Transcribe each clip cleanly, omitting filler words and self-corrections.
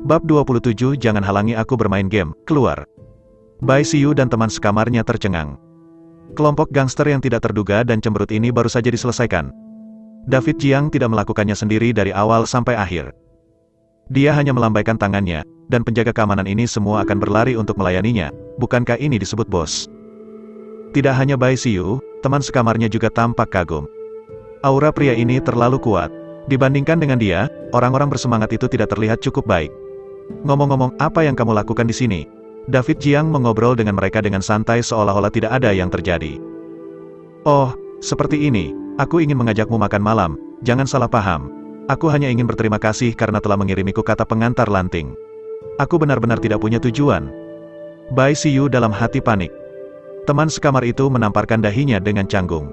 Bab 27 Jangan halangi aku bermain game, keluar. Bai Xiu dan teman sekamarnya tercengang. Kelompok gangster yang tidak terduga dan cemberut ini baru saja diselesaikan. David Jiang tidak melakukannya sendiri dari awal sampai akhir. Dia hanya melambaikan tangannya, dan penjaga keamanan ini semua akan berlari untuk melayaninya. Bukankah ini disebut bos? Tidak hanya Bai Xiu, teman sekamarnya juga tampak kagum. Aura pria ini terlalu kuat. Dibandingkan dengan dia, orang-orang bersemangat itu tidak terlihat cukup baik. Ngomong-ngomong, apa yang kamu lakukan di sini? David Jiang mengobrol dengan mereka dengan santai seolah-olah tidak ada yang terjadi. Oh, seperti ini, aku ingin mengajakmu makan malam, jangan salah paham. Aku hanya ingin berterima kasih karena telah mengirimiku kata pengantar lanting. Aku benar-benar tidak punya tujuan. Bai Xiu dalam hati panik. Teman sekamar itu menamparkan dahinya dengan canggung.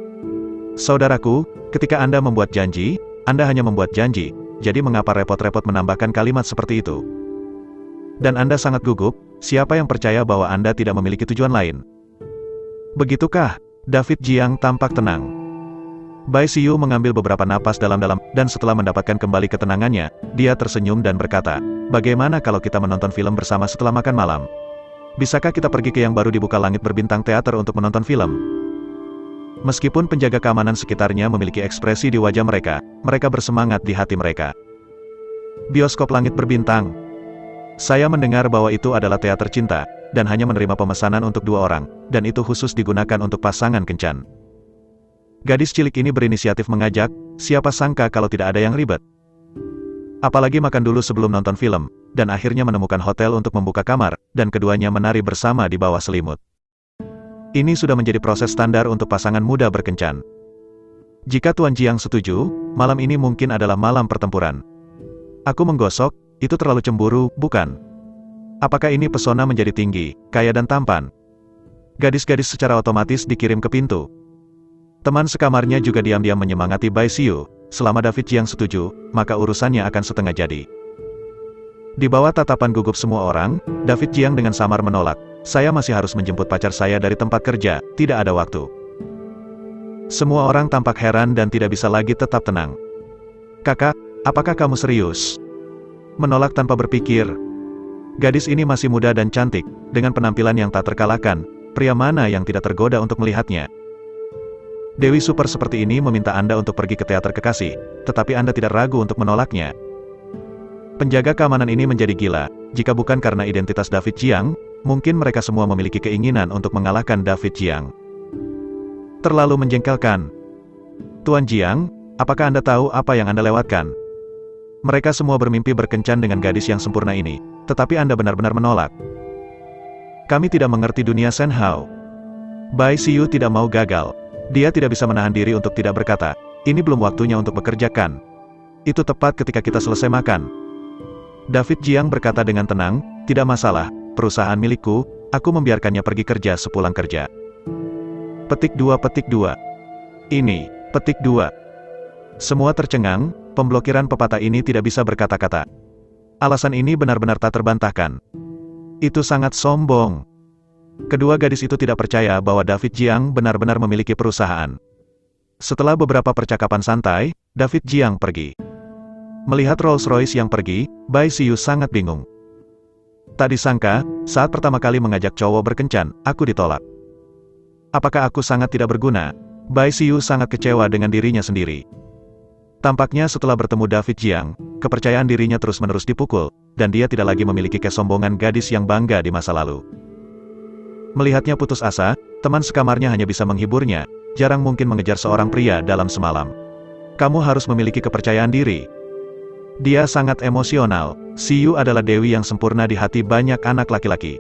Saudaraku, ketika Anda membuat janji, Anda hanya membuat janji, jadi mengapa repot-repot menambahkan kalimat seperti itu? Dan Anda sangat gugup, siapa yang percaya bahwa Anda tidak memiliki tujuan lain? Begitukah? David Jiang tampak tenang. Bai Xiu mengambil beberapa napas dalam-dalam, dan setelah mendapatkan kembali ketenangannya, dia tersenyum dan berkata, bagaimana kalau kita menonton film bersama setelah makan malam? Bisakah kita pergi ke yang baru dibuka langit berbintang teater untuk menonton film? Meskipun penjaga keamanan sekitarnya memiliki ekspresi di wajah mereka, mereka bersemangat di hati mereka. Bioskop langit berbintang. Saya mendengar bahwa itu adalah teater cinta, dan hanya menerima pemesanan untuk 2 orang, dan itu khusus digunakan untuk pasangan kencan. Gadis cilik ini berinisiatif mengajak, siapa sangka kalau tidak ada yang ribet. Apalagi makan dulu sebelum nonton film, dan akhirnya menemukan hotel untuk membuka kamar, dan keduanya menari bersama di bawah selimut. Ini sudah menjadi proses standar untuk pasangan muda berkencan. Jika Tuan Jiang setuju, malam ini mungkin adalah malam pertempuran. Aku menggosok, itu terlalu cemburu, bukan? Apakah ini pesona menjadi tinggi, kaya dan tampan? Gadis-gadis secara otomatis dikirim ke pintu. Teman sekamarnya juga diam-diam menyemangati Bai Xiu, selama David Jiang setuju, maka urusannya akan setengah jadi. Di bawah tatapan gugup semua orang, David Jiang dengan samar menolak, saya masih harus menjemput pacar saya dari tempat kerja, tidak ada waktu. Semua orang tampak heran dan tidak bisa lagi tetap tenang. Kakak, apakah kamu serius? Menolak tanpa berpikir. Gadis ini masih muda dan cantik, dengan penampilan yang tak terkalahkan, pria mana yang tidak tergoda untuk melihatnya? Dewi super seperti ini meminta Anda untuk pergi ke teater kekasih, tetapi Anda tidak ragu untuk menolaknya. Penjaga keamanan ini menjadi gila, jika bukan karena identitas David Jiang, mungkin mereka semua memiliki keinginan untuk mengalahkan David Jiang. Terlalu menjengkelkan. Tuan Jiang, apakah Anda tahu apa yang Anda lewatkan? Mereka semua bermimpi berkencan dengan gadis yang sempurna ini, tetapi Anda benar-benar menolak. Kami tidak mengerti dunia Shen Hao. Bai Xiu tidak mau gagal. Dia tidak bisa menahan diri untuk tidak berkata, ini belum waktunya untuk bekerja kan? Itu tepat ketika kita selesai makan. David Jiang berkata dengan tenang, tidak masalah, perusahaan milikku, aku membiarkannya pergi kerja sepulang kerja. Petik 2. Ini, petik 2. Semua tercengang, pemblokiran pepatah ini tidak bisa berkata-kata. Alasan ini benar-benar tak terbantahkan. Itu sangat sombong. Kedua gadis itu tidak percaya bahwa David Jiang benar-benar memiliki perusahaan. Setelah beberapa percakapan santai, David Jiang pergi. Melihat Rolls-Royce yang pergi, Bai Xiu sangat bingung. Tak disangka, saat pertama kali mengajak cowok berkencan, aku ditolak. Apakah aku sangat tidak berguna? Bai Xiu sangat kecewa dengan dirinya sendiri. Tampaknya setelah bertemu David Jiang, kepercayaan dirinya terus-menerus dipukul, dan dia tidak lagi memiliki kesombongan gadis yang bangga di masa lalu. Melihatnya putus asa, teman sekamarnya hanya bisa menghiburnya, jarang mungkin mengejar seorang pria dalam semalam. Kamu harus memiliki kepercayaan diri. Dia sangat emosional, Xiu adalah dewi yang sempurna di hati banyak anak laki-laki.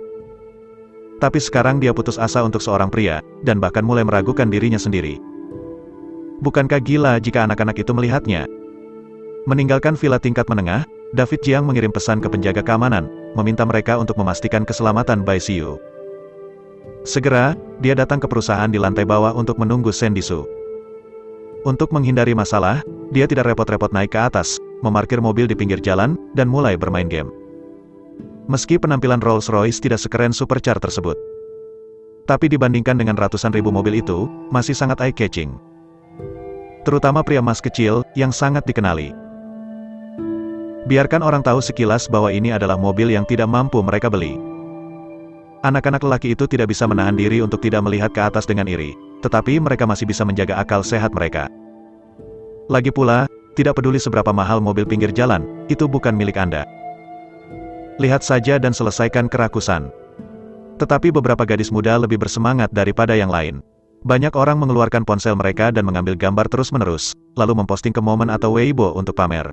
Tapi sekarang dia putus asa untuk seorang pria, dan bahkan mulai meragukan dirinya sendiri. Bukankah gila jika anak-anak itu melihatnya? Meninggalkan villa tingkat menengah, David Jiang mengirim pesan ke penjaga keamanan, meminta mereka untuk memastikan keselamatan Bai Xiu. Segera, dia datang ke perusahaan di lantai bawah untuk menunggu Shen Disu. Untuk menghindari masalah, dia tidak repot-repot naik ke atas, memarkir mobil di pinggir jalan, dan mulai bermain game. Meski penampilan Rolls-Royce tidak sekeren supercar tersebut. Tapi dibandingkan dengan ratusan ribu mobil itu, masih sangat eye-catching. Terutama pria mas kecil, yang sangat dikenali. Biarkan orang tahu sekilas bahwa ini adalah mobil yang tidak mampu mereka beli. Anak-anak lelaki itu tidak bisa menahan diri untuk tidak melihat ke atas dengan iri, tetapi mereka masih bisa menjaga akal sehat mereka. Lagi pula, tidak peduli seberapa mahal mobil pinggir jalan, itu bukan milik Anda. Lihat saja dan selesaikan kerakusan. Tetapi beberapa gadis muda lebih bersemangat daripada yang lain. Banyak orang mengeluarkan ponsel mereka dan mengambil gambar terus-menerus, lalu memposting ke Momen atau Weibo untuk pamer.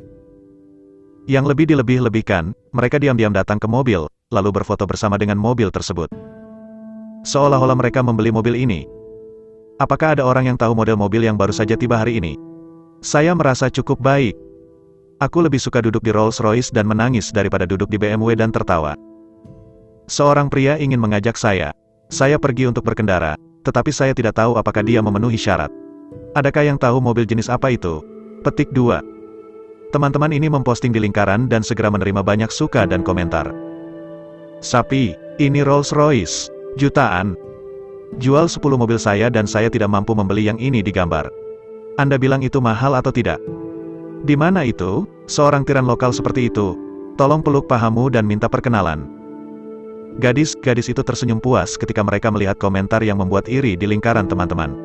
Yang lebih dilebih-lebihkan, mereka diam-diam datang ke mobil, lalu berfoto bersama dengan mobil tersebut. Seolah-olah mereka membeli mobil ini. Apakah ada orang yang tahu model mobil yang baru saja tiba hari ini? Saya merasa cukup baik. Aku lebih suka duduk di Rolls-Royce dan menangis daripada duduk di BMW dan tertawa. Seorang pria ingin mengajak saya. Saya pergi untuk berkendara, tetapi saya tidak tahu apakah dia memenuhi syarat. Adakah yang tahu mobil jenis apa itu? Petik 2. Teman-teman ini memposting di lingkaran dan segera menerima banyak suka dan komentar. Sapi, ini Rolls-Royce, jutaan. Jual 10 mobil saya dan saya tidak mampu membeli yang ini digambar. Anda bilang itu mahal atau tidak? Di mana itu? Seorang tiran lokal seperti itu. Tolong peluk pahamu dan minta perkenalan. Gadis-gadis itu tersenyum puas ketika mereka melihat komentar yang membuat iri di lingkaran teman-teman.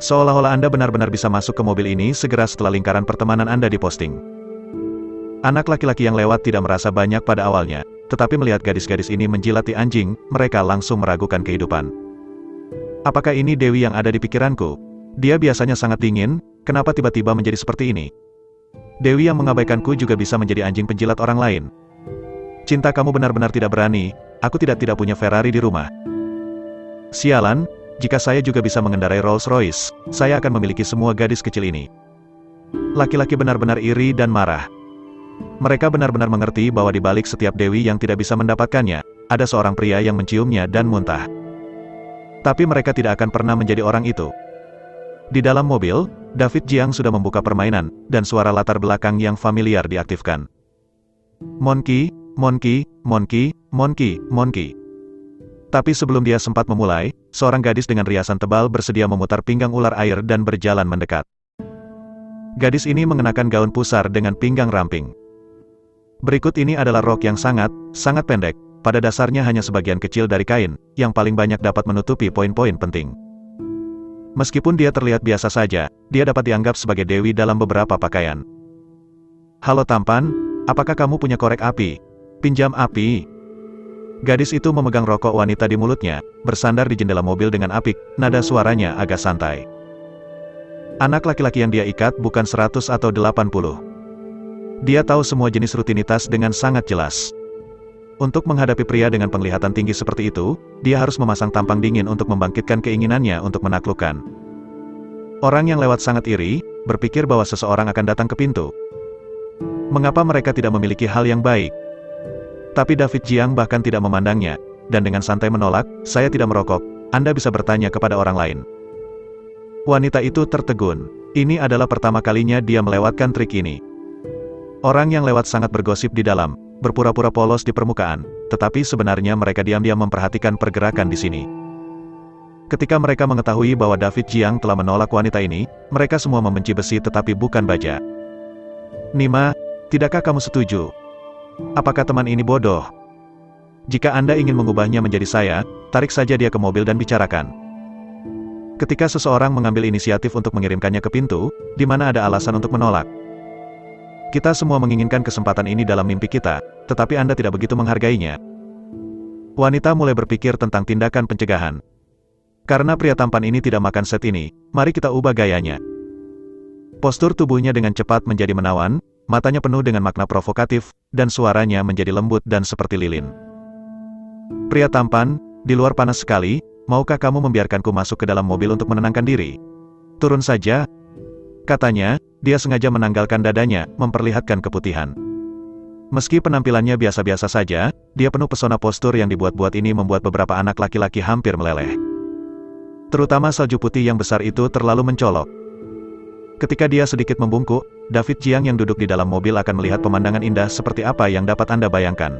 Seolah-olah Anda benar-benar bisa masuk ke mobil ini segera setelah lingkaran pertemanan Anda diposting. Anak laki-laki yang lewat tidak merasa banyak pada awalnya, tetapi melihat gadis-gadis ini menjilati anjing, mereka langsung meragukan kehidupan. Apakah ini Dewi yang ada di pikiranku? Dia biasanya sangat dingin, kenapa tiba-tiba menjadi seperti ini? Dewi yang mengabaikanku juga bisa menjadi anjing penjilat orang lain. Cinta kamu benar-benar tidak berani, aku tidak punya Ferrari di rumah. Sialan, jika saya juga bisa mengendarai Rolls-Royce, saya akan memiliki semua gadis kecil ini. Laki-laki benar-benar iri dan marah. Mereka benar-benar mengerti bahwa di balik setiap Dewi yang tidak bisa mendapatkannya, ada seorang pria yang menciumnya dan muntah. Tapi mereka tidak akan pernah menjadi orang itu. Di dalam mobil, David Jiang sudah membuka permainan, dan suara latar belakang yang familiar diaktifkan. Monkey, monkey, monkey, monkey, monkey. Tapi sebelum dia sempat memulai, seorang gadis dengan riasan tebal bersedia memutar pinggang ular air dan berjalan mendekat. Gadis ini mengenakan gaun pusar dengan pinggang ramping. Berikut ini adalah rok yang sangat pendek, pada dasarnya hanya sebagian kecil dari kain, yang paling banyak dapat menutupi poin-poin penting. Meskipun dia terlihat biasa saja, dia dapat dianggap sebagai dewi dalam beberapa pakaian. Halo tampan, apakah kamu punya korek api? Pinjam api. Gadis itu memegang rokok wanita di mulutnya, bersandar di jendela mobil dengan apik, nada suaranya agak santai. Anak laki-laki yang dia ikat bukan 100 atau 80. Dia tahu semua jenis rutinitas dengan sangat jelas. Untuk menghadapi pria dengan penglihatan tinggi seperti itu, dia harus memasang tampang dingin untuk membangkitkan keinginannya untuk menaklukkan. Orang yang lewat sangat iri, berpikir bahwa seseorang akan datang ke pintu. Mengapa mereka tidak memiliki hal yang baik? Tapi David Jiang bahkan tidak memandangnya, dan dengan santai menolak, saya tidak merokok, Anda bisa bertanya kepada orang lain. Wanita itu tertegun. Ini adalah pertama kalinya dia melewatkan trik ini. Orang yang lewat sangat bergosip di dalam, berpura-pura polos di permukaan, tetapi sebenarnya mereka diam-diam memperhatikan pergerakan di sini. Ketika mereka mengetahui bahwa David Jiang telah menolak wanita ini, mereka semua membenci besi tetapi bukan baja. Nima, tidakkah kamu setuju? Apakah teman ini bodoh? Jika Anda ingin mengubahnya menjadi saya, tarik saja dia ke mobil dan bicarakan. Ketika seseorang mengambil inisiatif untuk mengirimkannya ke pintu, di mana ada alasan untuk menolak? Kita semua menginginkan kesempatan ini dalam mimpi kita, tetapi Anda tidak begitu menghargainya. Wanita mulai berpikir tentang tindakan pencegahan. Karena pria tampan ini tidak makan set ini, mari kita ubah gayanya. Postur tubuhnya dengan cepat menjadi menawan, matanya penuh dengan makna provokatif, dan suaranya menjadi lembut dan seperti lilin. Pria tampan, di luar panas sekali, maukah kamu membiarkanku masuk ke dalam mobil untuk menenangkan diri? Turun saja. Katanya, dia sengaja menanggalkan dadanya, memperlihatkan keputihan. Meski penampilannya biasa-biasa saja, dia penuh pesona. Postur yang dibuat-buat ini membuat beberapa anak laki-laki hampir meleleh. Terutama salju putih yang besar itu terlalu mencolok. Ketika dia sedikit membungkuk, David Jiang yang duduk di dalam mobil akan melihat pemandangan indah seperti apa yang dapat Anda bayangkan.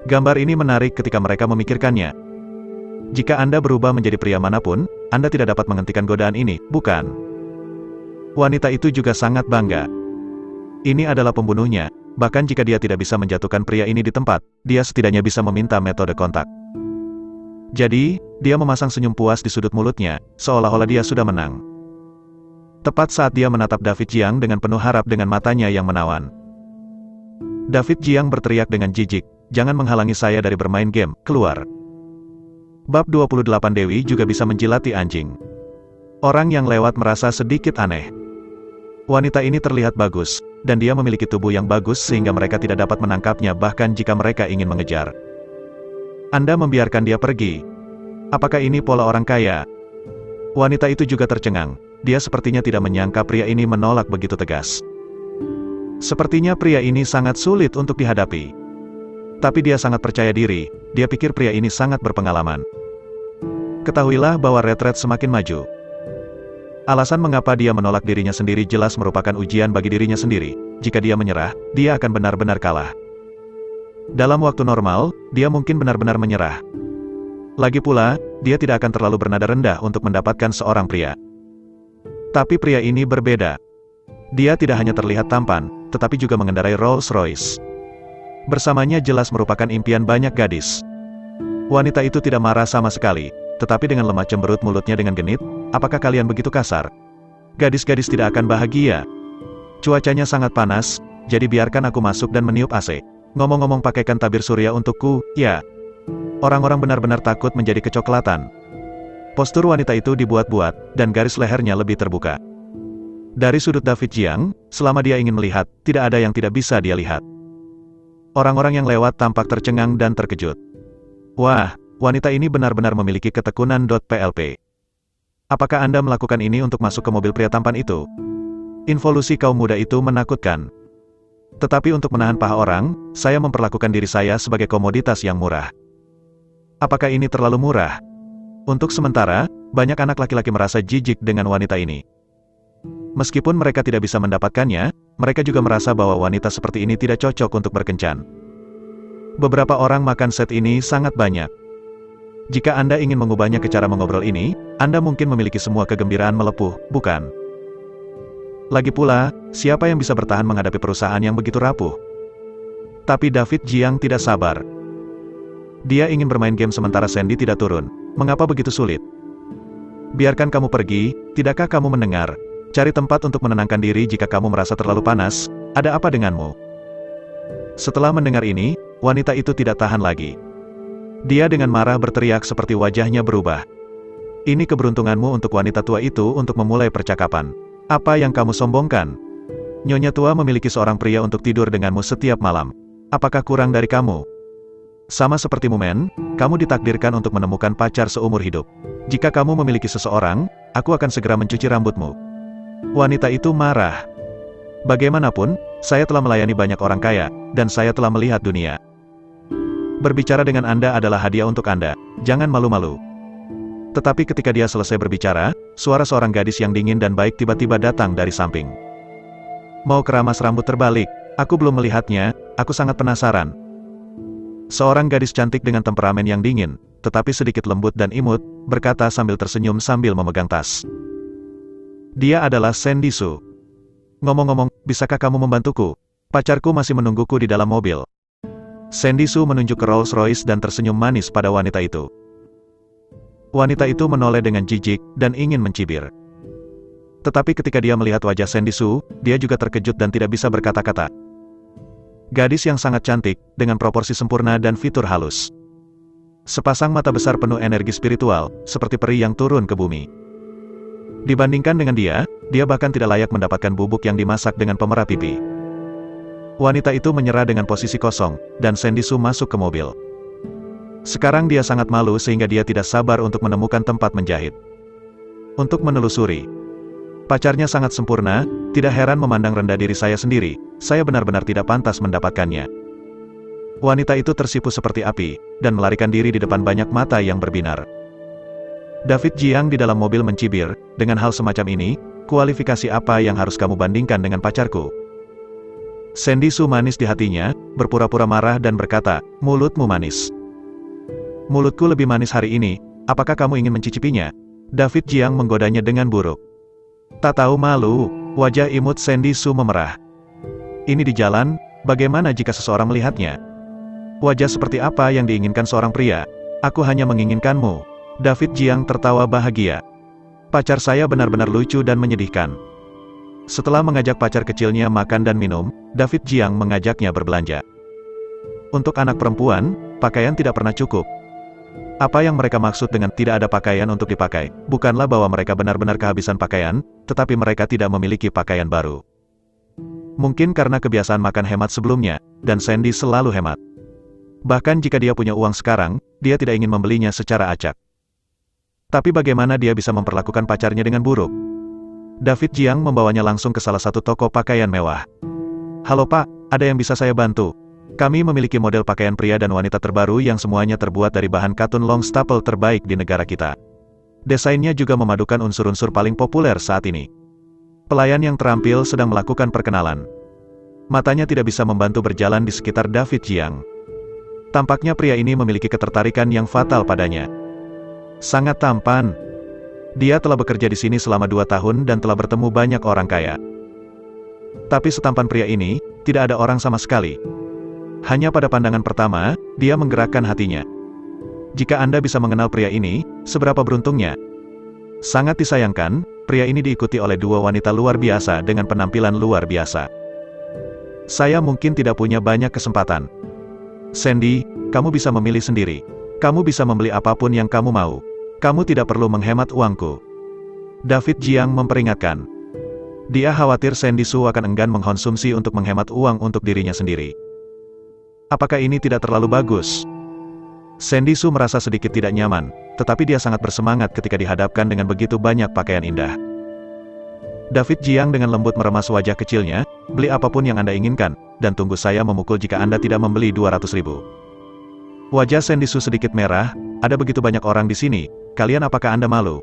Gambar ini menarik ketika mereka memikirkannya. Jika Anda berubah menjadi pria manapun, Anda tidak dapat menghentikan godaan ini, bukan? Wanita itu juga sangat bangga. Ini adalah pembunuhnya, bahkan jika dia tidak bisa menjatuhkan pria ini di tempat, dia setidaknya bisa meminta metode kontak. Jadi, dia memasang senyum puas di sudut mulutnya, seolah-olah dia sudah menang. Tepat saat dia menatap David Jiang dengan penuh harap dengan matanya yang menawan. David Jiang berteriak dengan jijik, "Jangan menghalangi saya dari bermain game, keluar." Bab 28 Dewi juga bisa menjilati anjing. Orang yang lewat merasa sedikit aneh. Wanita ini terlihat bagus, dan dia memiliki tubuh yang bagus sehingga mereka tidak dapat menangkapnya bahkan jika mereka ingin mengejar. Anda membiarkan dia pergi. Apakah ini pola orang kaya? Wanita itu juga tercengang. Dia sepertinya tidak menyangka pria ini menolak begitu tegas. Sepertinya pria ini sangat sulit untuk dihadapi. Tapi dia sangat percaya diri, dia pikir pria ini sangat berpengalaman. Ketahuilah bahwa retret semakin maju. Alasan mengapa dia menolak dirinya sendiri jelas merupakan ujian bagi dirinya sendiri. Jika dia menyerah, dia akan benar-benar kalah. Dalam waktu normal, dia mungkin benar-benar menyerah. Lagi pula, dia tidak akan terlalu bernada rendah untuk mendapatkan seorang pria. Tapi pria ini berbeda. Dia tidak hanya terlihat tampan, tetapi juga mengendarai Rolls-Royce. Bersamanya jelas merupakan impian banyak gadis. Wanita itu tidak marah sama sekali, tetapi dengan lemah cemberut mulutnya dengan genit, "Apakah kalian begitu kasar? Gadis-gadis tidak akan bahagia. Cuacanya sangat panas, jadi biarkan aku masuk dan meniup AC. Ngomong-ngomong pakaikan tabir surya untukku, ya." Orang-orang benar-benar takut menjadi kecoklatan. Postur wanita itu dibuat-buat, dan garis lehernya lebih terbuka. Dari sudut David Jiang, selama dia ingin melihat, tidak ada yang tidak bisa dia lihat. Orang-orang yang lewat tampak tercengang dan terkejut. Wah, wanita ini benar-benar memiliki ketekunan. PLP. Apakah Anda melakukan ini untuk masuk ke mobil pria tampan itu? Involusi kaum muda itu menakutkan. Tetapi untuk menahan paha orang, saya memperlakukan diri saya sebagai komoditas yang murah. Apakah ini terlalu murah? Untuk sementara, banyak anak laki-laki merasa jijik dengan wanita ini. Meskipun mereka tidak bisa mendapatkannya, mereka juga merasa bahwa wanita seperti ini tidak cocok untuk berkencan. Beberapa orang makan set ini sangat banyak. Jika Anda ingin mengubahnya ke cara mengobrol ini, Anda mungkin memiliki semua kegembiraan melepuh, bukan? Lagi pula, siapa yang bisa bertahan menghadapi perusahaan yang begitu rapuh? Tapi David Jiang tidak sabar. Dia ingin bermain game sementara Sandy tidak turun. Mengapa begitu sulit? Biarkan kamu pergi, tidakkah kamu mendengar? Cari tempat untuk menenangkan diri jika kamu merasa terlalu panas. Ada apa denganmu? Setelah mendengar ini, wanita itu tidak tahan lagi. Dia dengan marah berteriak seperti wajahnya berubah. Ini keberuntunganmu untuk wanita tua itu untuk memulai percakapan. Apa yang kamu sombongkan? Nyonya tua memiliki seorang pria untuk tidur denganmu setiap malam. Apakah kurang dari kamu? Sama sepertimu men, kamu ditakdirkan untuk menemukan pacar seumur hidup. Jika kamu memiliki seseorang, aku akan segera mencuci rambutmu. Wanita itu marah. Bagaimanapun, saya telah melayani banyak orang kaya, dan saya telah melihat dunia. Berbicara dengan Anda adalah hadiah untuk Anda, jangan malu-malu. Tetapi ketika dia selesai berbicara, suara seorang gadis yang dingin dan baik tiba-tiba datang dari samping. Mau keramas rambut terbalik, aku belum melihatnya, aku sangat penasaran. Seorang gadis cantik dengan temperamen yang dingin, tetapi sedikit lembut dan imut, berkata sambil tersenyum sambil memegang tas. Dia adalah Sandy Su. Ngomong-ngomong, bisakah kamu membantuku? Pacarku masih menungguku di dalam mobil. Sandy Su menunjuk ke Rolls-Royce dan tersenyum manis pada wanita itu. Wanita itu menoleh dengan jijik, dan ingin mencibir. Tetapi ketika dia melihat wajah Sandy Su, dia juga terkejut dan tidak bisa berkata-kata. Gadis yang sangat cantik, dengan proporsi sempurna dan fitur halus. Sepasang mata besar penuh energi spiritual, seperti peri yang turun ke bumi. Dibandingkan dengan dia bahkan tidak layak mendapatkan bubuk yang dimasak dengan pemerah pipi. Wanita itu menyerah dengan posisi kosong, dan Sandy Su masuk ke mobil. Sekarang dia sangat malu sehingga dia tidak sabar untuk menemukan tempat menjahit. Untuk menelusuri. Pacarnya sangat sempurna, tidak heran memandang rendah diri saya sendiri, saya benar-benar tidak pantas mendapatkannya. Wanita itu tersipu seperti api, dan melarikan diri di depan banyak mata yang berbinar. David Jiang di dalam mobil mencibir, dengan hal semacam ini, kualifikasi apa yang harus kamu bandingkan dengan pacarku? Sandy Su manis di hatinya, berpura-pura marah dan berkata, mulutmu manis. Mulutku lebih manis hari ini, apakah kamu ingin mencicipinya? David Jiang menggodanya dengan buruk. Tak tahu malu, wajah imut Sandy Su memerah. Ini di jalan, bagaimana jika seseorang melihatnya? Wajah seperti apa yang diinginkan seorang pria? Aku hanya menginginkanmu. David Jiang tertawa bahagia. Pacar saya benar-benar lucu dan menyedihkan. Setelah mengajak pacar kecilnya makan dan minum, David Jiang mengajaknya berbelanja. Untuk anak perempuan, pakaian tidak pernah cukup. Apa yang mereka maksud dengan tidak ada pakaian untuk dipakai, bukanlah bahwa mereka benar-benar kehabisan pakaian, tetapi mereka tidak memiliki pakaian baru. Mungkin karena kebiasaan makan hemat sebelumnya, dan Sandy selalu hemat. Bahkan jika dia punya uang sekarang, dia tidak ingin membelinya secara acak. Tapi bagaimana dia bisa memperlakukan pacarnya dengan buruk? David Jiang membawanya langsung ke salah satu toko pakaian mewah. Halo Pak, ada yang bisa saya bantu? Kami memiliki model pakaian pria dan wanita terbaru yang semuanya terbuat dari bahan katun long staple terbaik di negara kita. Desainnya juga memadukan unsur-unsur paling populer saat ini. Pelayan yang terampil sedang melakukan perkenalan. Matanya tidak bisa membantu berjalan di sekitar David Jiang. Tampaknya pria ini memiliki ketertarikan yang fatal padanya. Sangat tampan. Dia telah bekerja di sini selama 2 tahun dan telah bertemu banyak orang kaya. Tapi setampan pria ini, tidak ada orang sama sekali. Hanya pada pandangan pertama, dia menggerakkan hatinya. Jika Anda bisa mengenal pria ini, seberapa beruntungnya. Sangat disayangkan, pria ini diikuti oleh 2 wanita luar biasa dengan penampilan luar biasa. Saya mungkin tidak punya banyak kesempatan. Sandy, kamu bisa memilih sendiri. Kamu bisa membeli apapun yang kamu mau. Kamu tidak perlu menghemat uangku. David Jiang memperingatkan. Dia khawatir Sandy Su akan enggan mengkonsumsi untuk menghemat uang untuk dirinya sendiri. Apakah ini tidak terlalu bagus? Sandy Su merasa sedikit tidak nyaman, tetapi dia sangat bersemangat ketika dihadapkan dengan begitu banyak pakaian indah. David Jiang dengan lembut meremas wajah kecilnya, beli apapun yang Anda inginkan, dan tunggu saya memukul jika Anda tidak membeli 200.000. Wajah Sandy Su sedikit merah, ada begitu banyak orang di sini, kalian apakah Anda malu?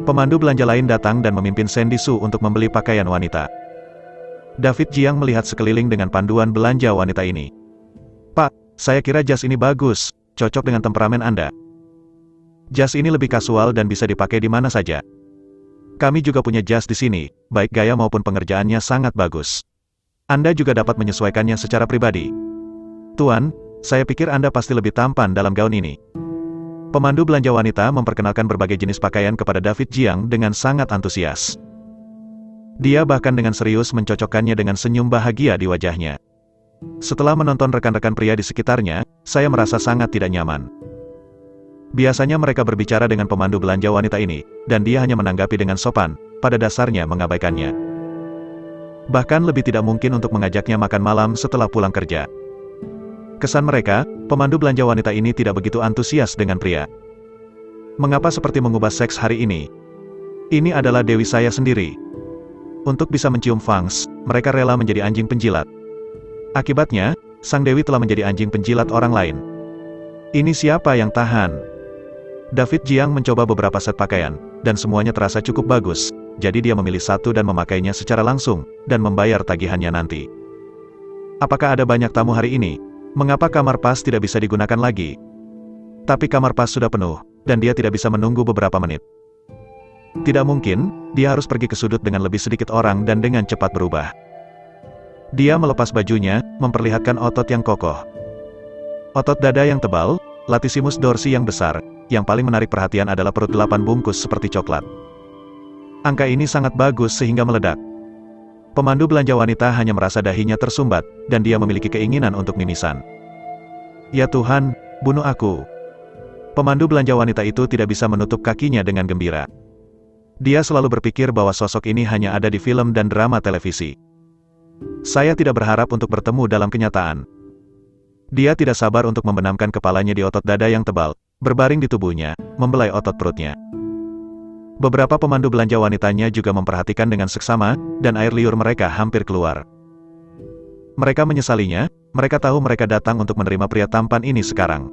Pemandu belanja lain datang dan memimpin Sandy Su untuk membeli pakaian wanita. David Jiang melihat sekeliling dengan panduan belanja wanita ini. Pak, saya kira jas ini bagus, cocok dengan temperamen Anda. Jas ini lebih kasual dan bisa dipakai di mana saja. Kami juga punya jas di sini, baik gaya maupun pengerjaannya sangat bagus. Anda juga dapat menyesuaikannya secara pribadi. Tuan, saya pikir Anda pasti lebih tampan dalam gaun ini. Pemandu belanja wanita memperkenalkan berbagai jenis pakaian kepada David Jiang dengan sangat antusias. Dia bahkan dengan serius mencocokkannya dengan senyum bahagia di wajahnya. Setelah menonton rekan-rekan pria di sekitarnya, saya merasa sangat tidak nyaman. Biasanya mereka berbicara dengan pemandu belanja wanita ini, dan dia hanya menanggapi dengan sopan, pada dasarnya mengabaikannya. Bahkan lebih tidak mungkin untuk mengajaknya makan malam setelah pulang kerja. Kesan mereka, pemandu belanja wanita ini tidak begitu antusias dengan pria. Mengapa seperti mengubah seks hari ini? Ini adalah dewi saya sendiri. Untuk bisa mencium fangs, mereka rela menjadi anjing penjilat. Akibatnya, sang dewi telah menjadi anjing penjilat orang lain. Ini siapa yang tahan? David Jiang mencoba beberapa set pakaian, dan semuanya terasa cukup bagus, jadi dia memilih satu dan memakainya secara langsung, dan membayar tagihannya nanti. Apakah ada banyak tamu hari ini? Mengapa kamar pas tidak bisa digunakan lagi? Tapi kamar pas sudah penuh, dan dia tidak bisa menunggu beberapa menit. Tidak mungkin, dia harus pergi ke sudut dengan lebih sedikit orang dan dengan cepat berubah. Dia melepas bajunya, memperlihatkan otot yang kokoh. Otot dada yang tebal, latissimus dorsi yang besar, yang paling menarik perhatian adalah perut 8 bungkus seperti coklat. Angka ini sangat bagus sehingga meledak. Pemandu belanja wanita hanya merasa dahinya tersumbat, dan dia memiliki keinginan untuk mimisan. Ya Tuhan, bunuh aku. Pemandu belanja wanita itu tidak bisa menutup kakinya dengan gembira. Dia selalu berpikir bahwa sosok ini hanya ada di film dan drama televisi. Saya tidak berharap untuk bertemu dalam kenyataan. Dia tidak sabar untuk membenamkan kepalanya di otot dada yang tebal, berbaring di tubuhnya, membelai otot perutnya. Beberapa pemandu belanja wanitanya juga memperhatikan dengan seksama, dan air liur mereka hampir keluar. Mereka menyesalinya, mereka tahu mereka datang untuk menerima pria tampan ini sekarang.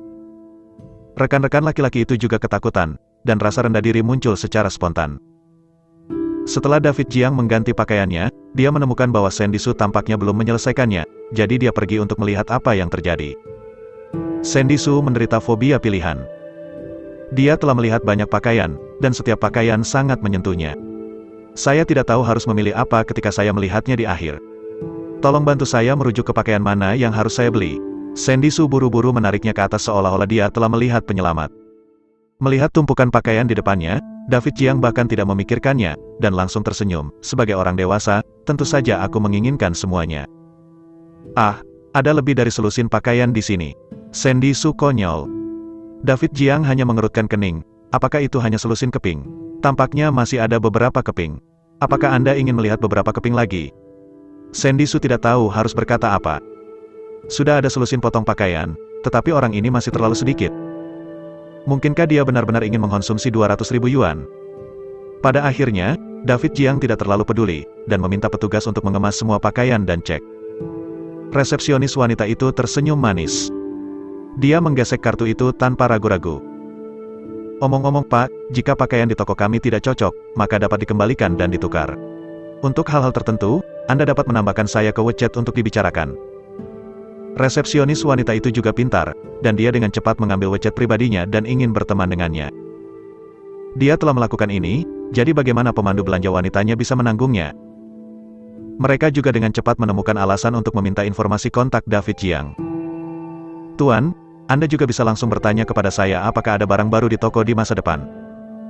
Rekan-rekan laki-laki itu juga ketakutan, dan rasa rendah diri muncul secara spontan. Setelah David Jiang mengganti pakaiannya, dia menemukan bahwa Sandy Su tampaknya belum menyelesaikannya, jadi dia pergi untuk melihat apa yang terjadi. Sandy Su menderita fobia pilihan. Dia telah melihat banyak pakaian, dan setiap pakaian sangat menyentuhnya. Saya tidak tahu harus memilih apa ketika saya melihatnya di akhir. Tolong bantu saya merujuk ke pakaian mana yang harus saya beli. Sandy Su buru-buru menariknya ke atas seolah-olah dia telah melihat penyelamat. Melihat tumpukan pakaian di depannya, David Jiang bahkan tidak memikirkannya, dan langsung tersenyum. Sebagai orang dewasa, tentu saja aku menginginkan semuanya. Ah, ada lebih dari selusin pakaian di sini. Sandy Su konyol. David Jiang hanya mengerutkan kening. Apakah itu hanya selusin keping? Tampaknya masih ada beberapa keping. Apakah Anda ingin melihat beberapa keping lagi? Sandy Su tidak tahu harus berkata apa. Sudah ada selusin potong pakaian, tetapi orang ini masih terlalu sedikit. Mungkinkah dia benar-benar ingin mengkonsumsi 200.000 yuan? Pada akhirnya, David Jiang tidak terlalu peduli, dan meminta petugas untuk mengemas semua pakaian dan cek. Resepsionis wanita itu tersenyum manis. Dia menggesek kartu itu tanpa ragu-ragu. Omong-omong Pak, jika pakaian di toko kami tidak cocok, maka dapat dikembalikan dan ditukar. Untuk hal-hal tertentu, Anda dapat menambahkan saya ke WeChat untuk dibicarakan. Resepsionis wanita itu juga pintar, dan dia dengan cepat mengambil WeChat pribadinya dan ingin berteman dengannya. Dia telah melakukan ini, jadi bagaimana pemandu belanja wanitanya bisa menanggungnya? Mereka juga dengan cepat menemukan alasan untuk meminta informasi kontak David Jiang. Tuan, Anda juga bisa langsung bertanya kepada saya apakah ada barang baru di toko di masa depan.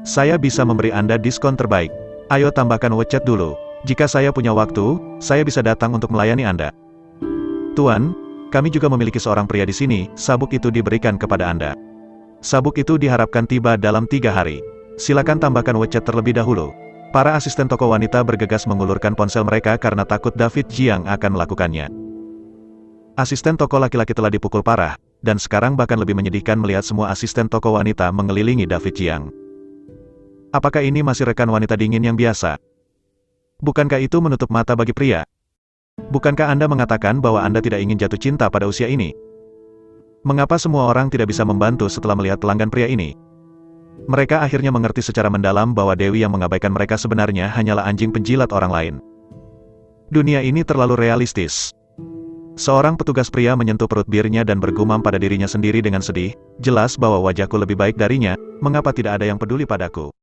Saya bisa memberi Anda diskon terbaik. Ayo tambahkan WeChat dulu. Jika saya punya waktu, saya bisa datang untuk melayani Anda. Tuan, kami juga memiliki seorang pria di sini, sabuk itu diberikan kepada Anda. Sabuk itu diharapkan tiba dalam 3 hari. Silakan tambahkan WeChat terlebih dahulu. Para asisten toko wanita bergegas mengulurkan ponsel mereka karena takut David Jiang akan melakukannya. Asisten toko laki-laki telah dipukul parah, dan sekarang bahkan lebih menyedihkan melihat semua asisten toko wanita mengelilingi David Jiang. Apakah ini masih rekan wanita dingin yang biasa? Bukankah itu menutup mata bagi pria? Bukankah Anda mengatakan bahwa Anda tidak ingin jatuh cinta pada usia ini? Mengapa semua orang tidak bisa membantu setelah melihat pelanggan pria ini? Mereka akhirnya mengerti secara mendalam bahwa Dewi yang mengabaikan mereka sebenarnya hanyalah anjing penjilat orang lain. Dunia ini terlalu realistis. Seorang petugas pria menyentuh perut birnya dan bergumam pada dirinya sendiri dengan sedih, jelas bahwa wajahku lebih baik darinya, mengapa tidak ada yang peduli padaku?